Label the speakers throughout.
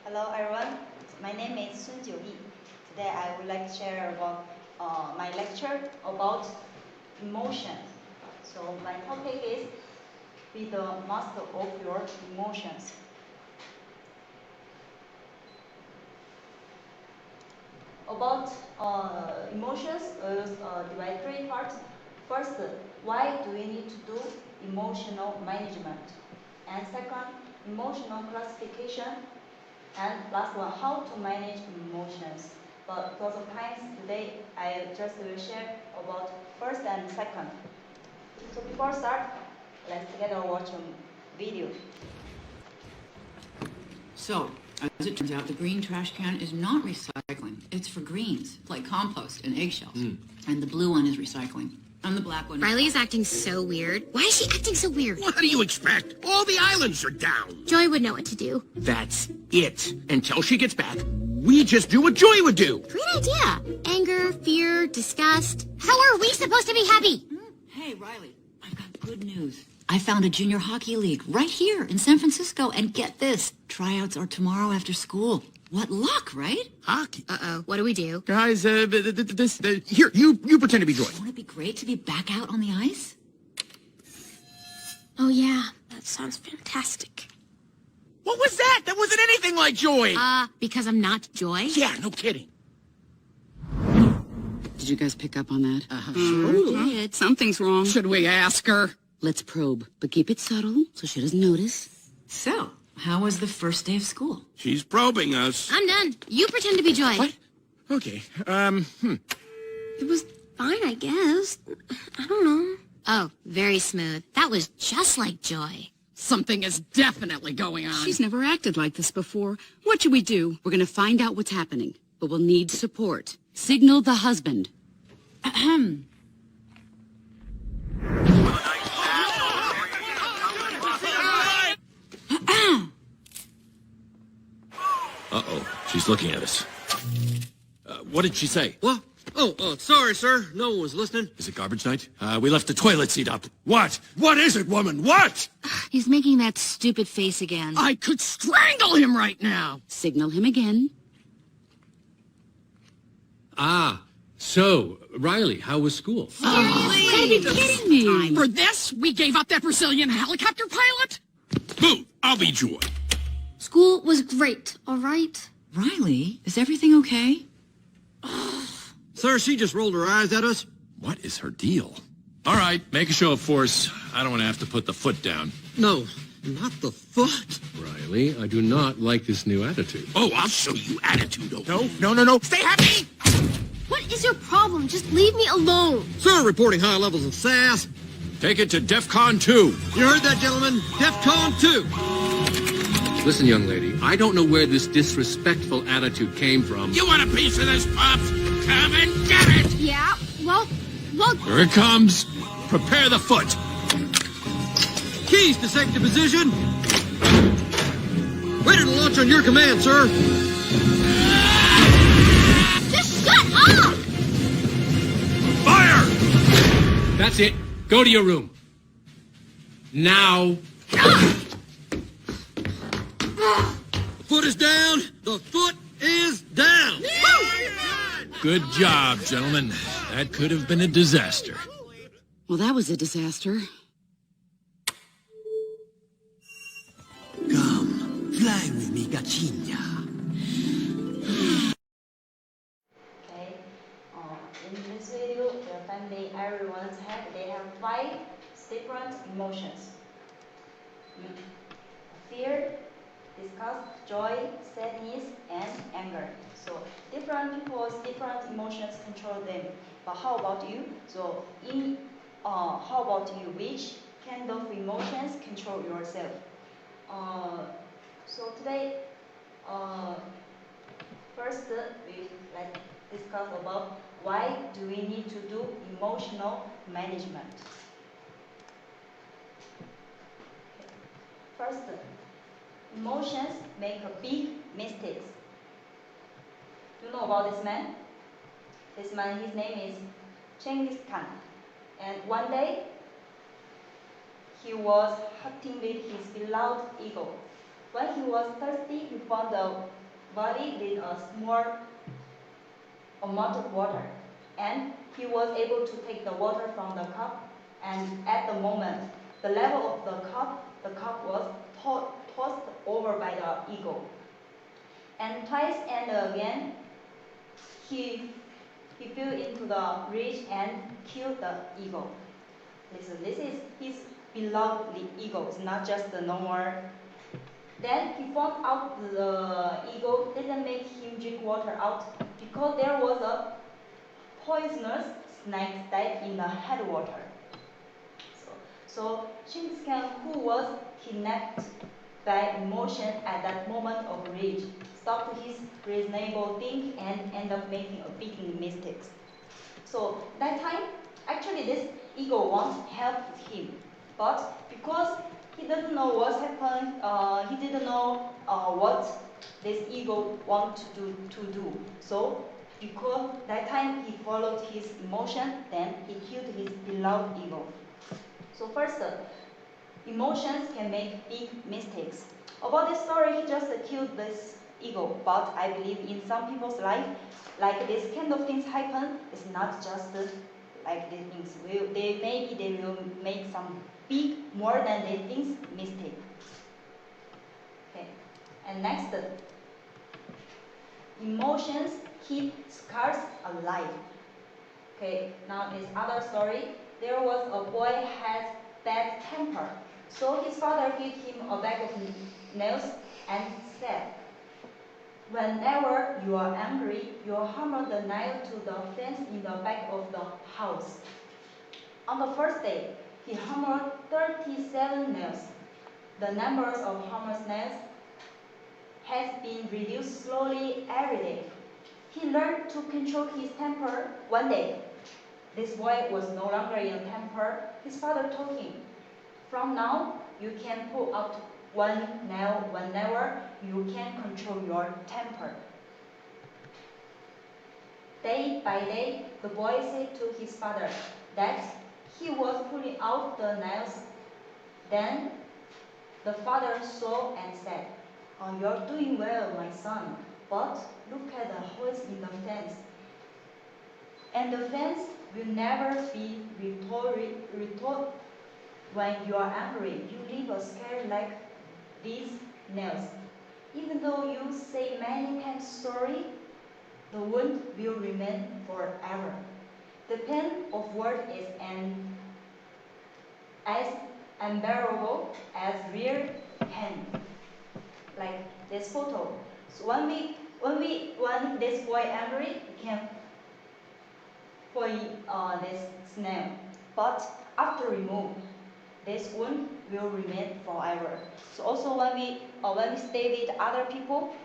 Speaker 1: Hello everyone, my name is Sun Jiuyi. Today I would like to share about my lecture about emotion. So my topic is be the master of your emotions. About emotions is divided three parts. First, why do we need to do emotional management? And second, emotional classification. And last one, how to manage emotions. But because of time today, I just will share about first and second. So before start, let's together watch a video.
Speaker 2: So, as it turns out, the green trash can is not recycling. It's for greens, like compost and eggshells. And the blue one is recycling. And the black one...
Speaker 3: Riley is acting so weird. Why is she acting so weird?
Speaker 4: What do you expect? All the islands are down.
Speaker 3: Joy would know what to do.
Speaker 4: That's it. Until she gets back, we just do what Joy would do.
Speaker 3: Great idea. Anger, fear, disgust. How are we supposed to be happy?
Speaker 2: Hey, Riley, I've got good news. I found a junior hockey league right here in San Francisco. And get this, tryouts are tomorrow after school. What luck, right?
Speaker 4: Hockey?
Speaker 3: Uh-oh. What do we do?
Speaker 4: Guys, here, you pretend to be Joy.
Speaker 2: Won't it be great to be back out on the ice?
Speaker 3: Oh, yeah. That sounds fantastic.
Speaker 4: What was that? That wasn't anything like Joy.
Speaker 3: Because I'm not Joy?
Speaker 4: Yeah, no kidding.
Speaker 2: Did you guys pick up on that?
Speaker 3: Did.
Speaker 5: Something's wrong.
Speaker 4: Should we ask her?
Speaker 2: Let's probe, but keep it subtle so she doesn't notice. So, how was the first day of school?
Speaker 4: She's probing us.
Speaker 3: I'm done. You pretend to be Joy.
Speaker 4: What? Okay,
Speaker 3: It was fine, I guess. I don't know. Oh, very smooth. That was just like Joy.
Speaker 5: Something is definitely going on.
Speaker 6: She's never acted like this before. What should we do? We're going to find out what's happening, but we'll need support. Signal the husband.
Speaker 2: Ahem.
Speaker 4: Uh-oh, she's looking at us. What did she say?
Speaker 7: What? Oh, sorry, sir. No one was listening.
Speaker 4: Is it garbage night? We left the toilet seat up. What? What is it, woman? What?
Speaker 3: He's making that stupid face again.
Speaker 5: I could strangle him right now.
Speaker 6: Signal him again.
Speaker 7: So, Riley, how was school?
Speaker 6: You gotta be kidding me.
Speaker 5: For this, we gave up that Brazilian helicopter pilot?
Speaker 4: Boo! I'll be Joy.
Speaker 3: School was great, all right?
Speaker 2: Riley, is everything okay?
Speaker 7: Sir, she just rolled her eyes at us.
Speaker 4: What is her deal? All right, make a show of force. I don't want to have to put the foot down.
Speaker 7: No, not the foot.
Speaker 8: Riley, I do not like this new attitude.
Speaker 4: Oh, I'll show you attitude. No. Stay happy!
Speaker 3: What is your problem? Just leave me alone.
Speaker 7: Sir, reporting high levels of sass.
Speaker 4: Take it to DEFCON 2.
Speaker 7: You heard that, gentlemen? DEFCON 2.
Speaker 8: Listen, young lady, I don't know where this disrespectful attitude came from.
Speaker 4: You want a piece of this, Pops? Come and get it!
Speaker 3: Yeah, well...
Speaker 4: Here it comes. Prepare the foot.
Speaker 7: Keys to safety position. Ready to launch on your command, sir.
Speaker 3: Just shut up!
Speaker 4: Fire!
Speaker 8: That's it. Go to your room. Now.
Speaker 7: The foot is down. The foot is down.
Speaker 4: Good job, gentlemen. That could have been a disaster.
Speaker 6: Well, that was a disaster.
Speaker 7: Come, fly with me, Gachinya.
Speaker 1: Okay. In this video, the family everyone's had they have 5 different emotions. Fear, disgust, joy, sadness, and anger. So different people's different emotions control them. But how about you? So how about you? Which kind of emotions control yourself? So today, first we let's discuss about why do we need to do emotional management. First, emotions make a big mistakes. You know about this man? This man, his name is Genghis Khan. And one day, he was hunting with his beloved eagle. When he was thirsty, he found a body with a small amount of water, and he was able to take the water from the cup, and at the moment, the level of the cup was tossed over by the eagle. And twice and again, he flew into the ridge and killed the eagle. Listen, this is his beloved eagle, it's not just the normal. Then he found out the eagle didn't make him drink water out because there was a poisonous snake died in the headwater. So Genghis Khan, who was kidnapped by emotion at that moment of rage, stopped his reasonable thinking and ended up making a big mistake. So that time, actually this eagle wants help him, but because he didn't know what happened, he didn't know what this eagle wants to do. So because that time he followed his emotion, then he killed his beloved eagle. So first, emotions can make big mistakes. About this story, he just killed this eagle, but I believe in some people's life, like this kind of things happen, it's not just like these things. Maybe they will make some big, more than they think mistake. Okay, and next, emotions keep scars alive. Okay, now this other story. There was a boy had bad temper, so his father gave him a bag of nails and said, "Whenever you are angry, you hammer the nail to the fence in the back of the house." On the first day, he hammered 37 nails. The numbers of hammered nails has been reduced slowly every day. He learned to control his temper one day. This boy was no longer in a temper. His father told him, "From now, you can pull out one nail whenever you can control your temper." Day by day, the boy said to his father that he was pulling out the nails. Then the father saw and said, "Oh, you're doing well, my son, but look at the holes in the fence. And the fence will never be restored when you are angry. You leave a scar like these nails. Even though you say many times sorry, the wound will remain forever. The pain of word is as unbearable as real pain." Like this photo. So when this boy angry, he can this snail, but after remove, this wound will remain forever. So also when we stay with other people,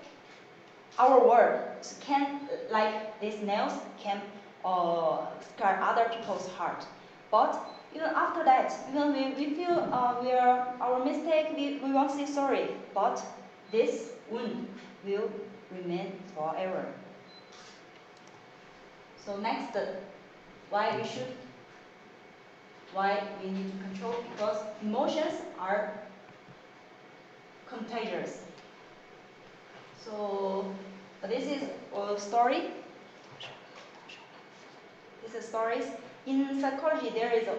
Speaker 1: our words can, like these nails, can scar other people's heart. But even after that, even we feel our mistake, we want to say sorry, but this wound will remain forever. So next, why we need to control, because emotions are contagious. So this is a story. This is stories. In psychology, there is a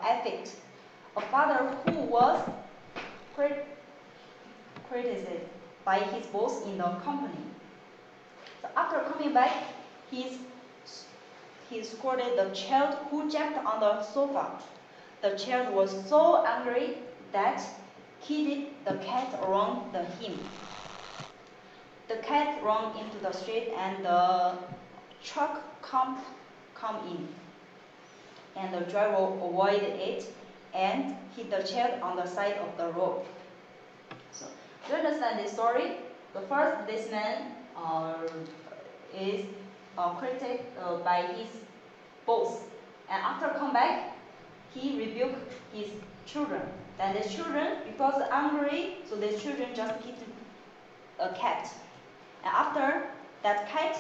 Speaker 1: affect. A father who was criticized by his boss in the company. So after coming back, he scolded the child who jumped on the sofa. The child was so angry that he kicked the cat around him. The cat ran into the street and the truck come in. And the driver avoided it and hit the child on the side of the road. So to understand this story, the first, this man is critiqued by his boss, and after come back, he rebuked his children. Then the children, because angry, so the children just hit a cat. And after that cat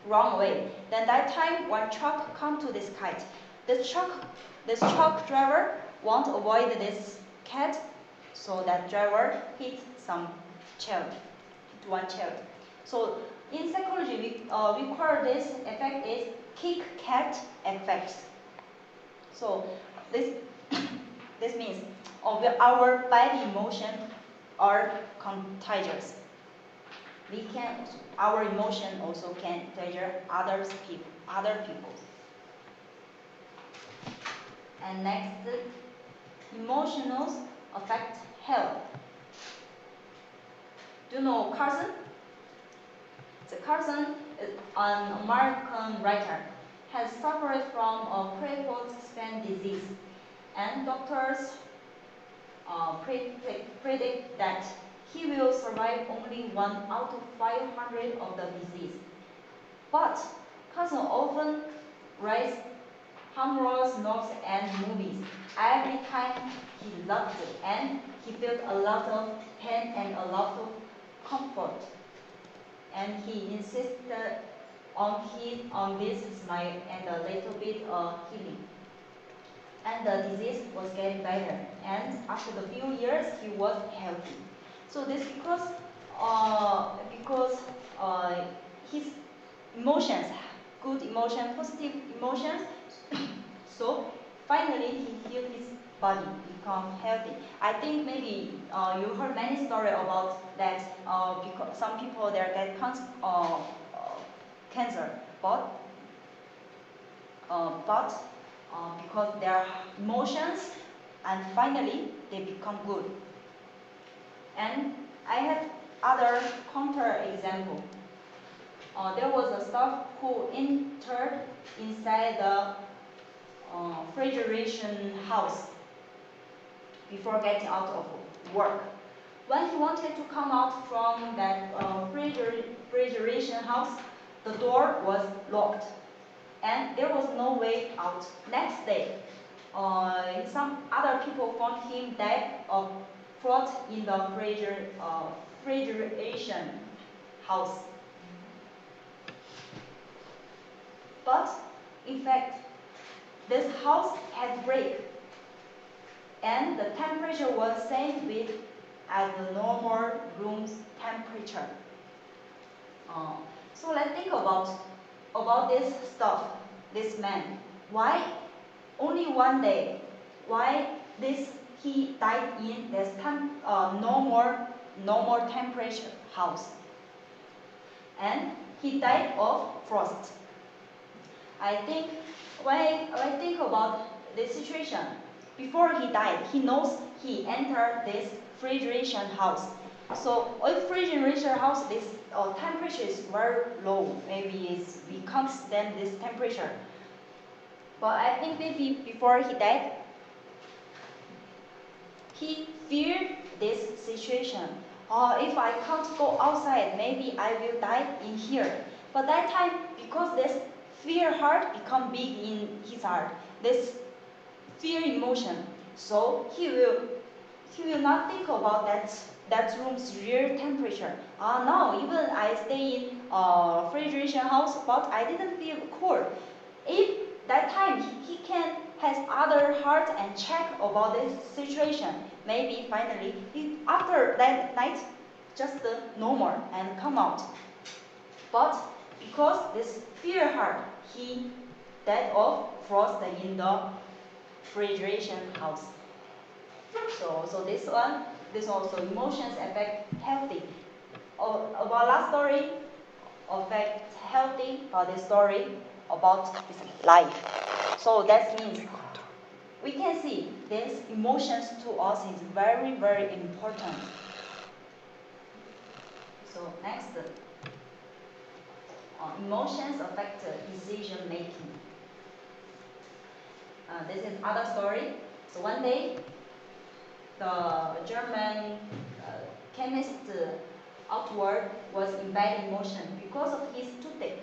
Speaker 1: ran away. Then that time one truck come to this cat. This truck driver want to avoid this cat, So that driver hit some child, hit one child. So in psychology, we call this effect is kick cat effect. So this this means our bad emotions are contagious. Our emotion also can contagious other people. And next, emotions affect health. Do you know Carson? So Carson is an American writer, has suffered from a crippled span disease, and doctors predict that he will survive only 1 out of 500 of the disease. But Carson often writes humorous notes and movies. Every time he loved it, and he felt a lot of pain and a lot of comfort. And he insisted on this smile and a little bit of healing. And the disease was getting better. And after the few years, he was healthy. So this because his emotions, good emotions, positive emotions. So finally, he healed his body, become healthy. I think maybe you heard many stories about that. Because some people they get cancer, but because their emotions, and finally they become good. And I have other counter example. There was a staff who entered inside the refrigeration house before getting out of work. When he wanted to come out from that refrigeration house, the door was locked and there was no way out. Next day, some other people found him dead or float in the refrigeration house. But in fact, this house had break, and the temperature was same with as the normal room's temperature. So let's think about this stuff, this man. Why only one day? Why he died in this normal temperature house, and he died of frost. I think when I think about this situation, before he died, he knows he entered this refrigeration house. So a refrigeration house, this temperature is very low. Maybe we can't stand this temperature. But I think maybe before he died, he feared this situation. If I can't go outside, maybe I will die in here. But that time, because this fear heart become big in his heart, this fear emotion, so he will not think about that room's real temperature. No, even I stay in refrigeration house, but I didn't feel cold. If that time he can has other heart and check about this situation, maybe finally after that night just normal and come out. But because this fear heart, he died of frost in the refrigeration house. So this also emotions affect healthy. About last story affect healthy, this story about this life. So that means we can see this emotions to us is very, very important. So next, emotions affect decision making. This is other story. So one day, the German chemist Outward was in bad emotion because of his toothache.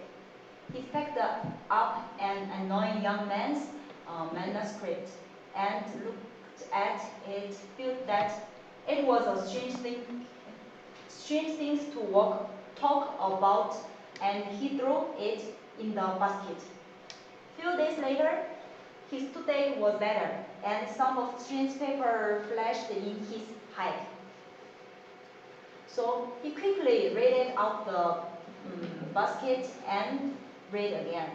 Speaker 1: He picked up an annoying young man's manuscript and looked at it, felt that it was a strange thing to talk about, and he threw it in the basket. Few days later, his toothache was better, and some of strange paper flashed in his hike. So he quickly read out the basket and read again.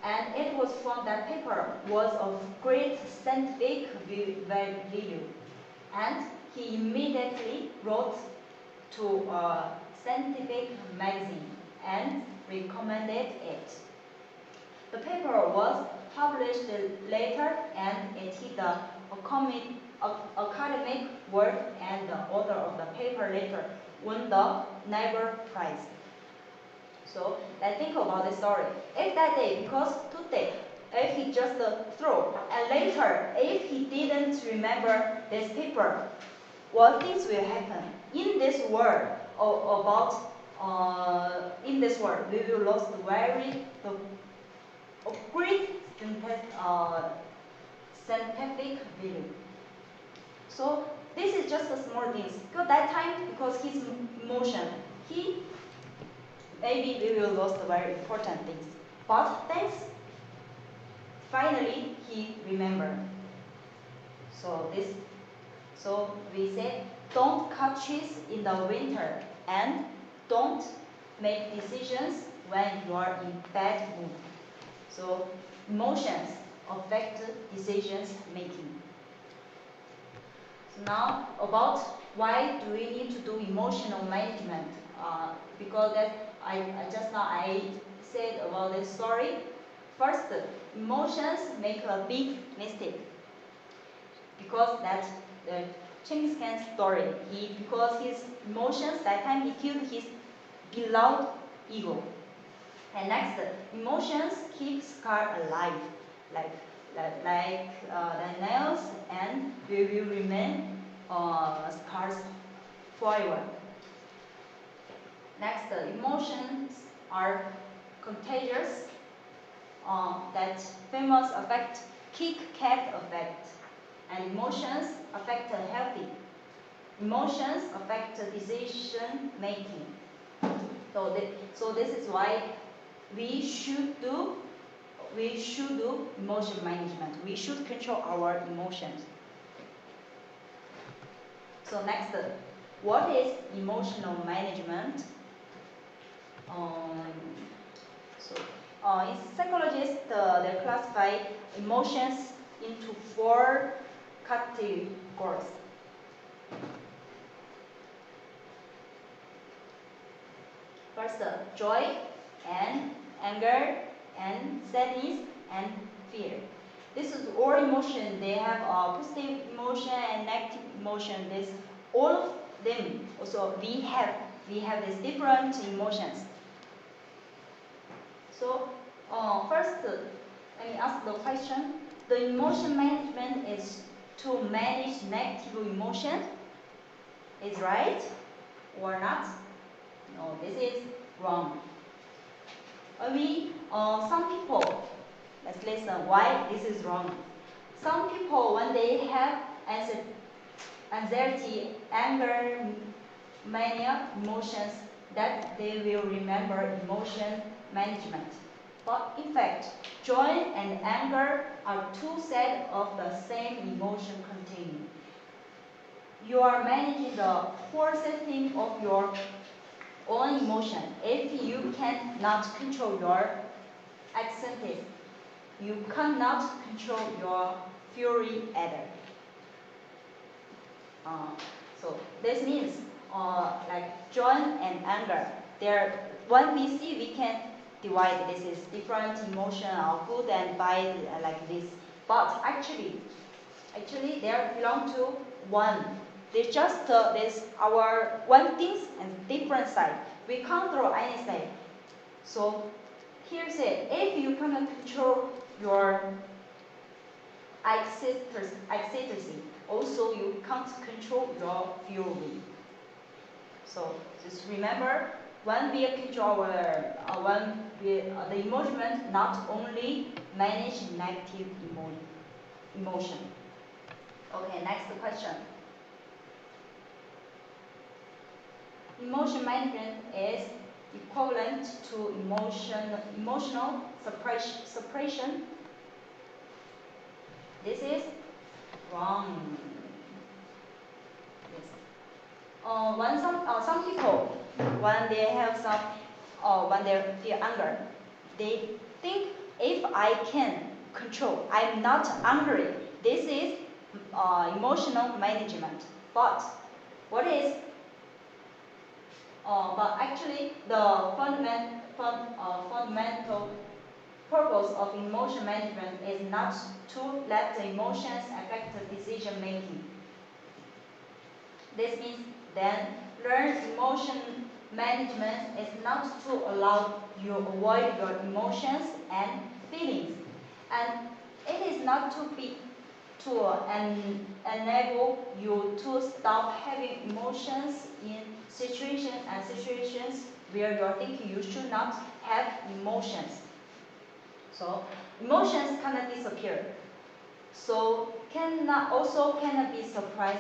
Speaker 1: And it was found that paper was of great scientific value. And he immediately wrote to a scientific magazine and recommended it. The paper was published later and it hit the academic world, and the author of the paper later won the Nobel Prize. So let's think about this story. If that day, because today, if he just threw, and later, if he didn't remember this paper, what things will happen in this world? In this world, we will lose the great scientific value. So this is just a small things. Because that time, because his emotion, maybe we will lose the very important things. But thanks, finally he remembered. So we say, don't cut trees in the winter and don't make decisions when you are in bad mood. So emotions affect decisions making. So now about why do we need to do emotional management? Because that I said about this story. First, emotions make a big mistake. Because that's the Genghis Khan story. Because his emotions, that time he killed his beloved ego. And next, emotions keep scar alive, like the nails, and we will remain scars forever. Next, emotions are contagious. That famous effect, Kit Kat effect. And emotions affect healthy. Emotions affect decision making. So this is why we should do emotion management. We should control our emotions. So next, what is emotional management? In psychologists, they classify emotions into 4 categories. First, joy and anger and sadness and fear. This is all emotion. They have positive emotion and negative emotion. This all of them. Also, we have these different emotions. So first, let me ask the question. The emotion management is to manage negative emotion. Is right or not? No, this is wrong. Some people, let's listen why this is wrong. Some people, when they have anxiety, anger, mania emotions, that they will remember emotion management. But in fact, joy and anger are 2 sets of the same emotion containing. You are managing the whole setting of your own emotion. If you cannot control your accents, you cannot control your fury either. So this means like joy and anger. When we see, we can divide. This is different emotion, good and bad, like this. But actually they belong to one. They just this our one things and different side. We can't draw any side. So here say, if you cannot control your ecstasy, also you can't control your fury. So just remember, when we control the emotion, not only manage negative emotion. Okay, next question. Emotion management is equivalent to emotional suppression. This is wrong. When some people, when they have some, when they feel anger, they think if I can control, I'm not angry. This is emotional management. But what is? But actually, the fundamental purpose of emotion management is not to let the emotions affect the decision making. This means then learn emotion management is not to allow you avoid your emotions and feelings, and it is not to be to enable you to stop having emotions in situations where you're thinking you should not have emotions. So emotions cannot disappear. So cannot be surprised.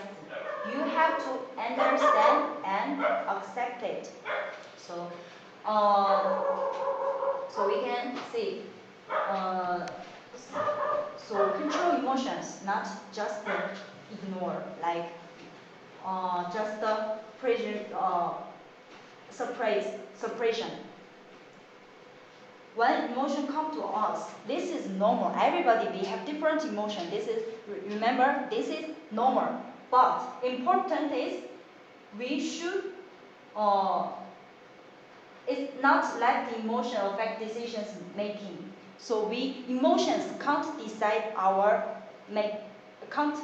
Speaker 1: You have to understand and accept it. So we can see. So control emotions, not just ignore, like just suppression. When emotion come to us, this is normal. Everybody, we have different emotion. Remember, this is normal. But important is we should it's not let the emotion affect decisions making. So emotions can't decide can't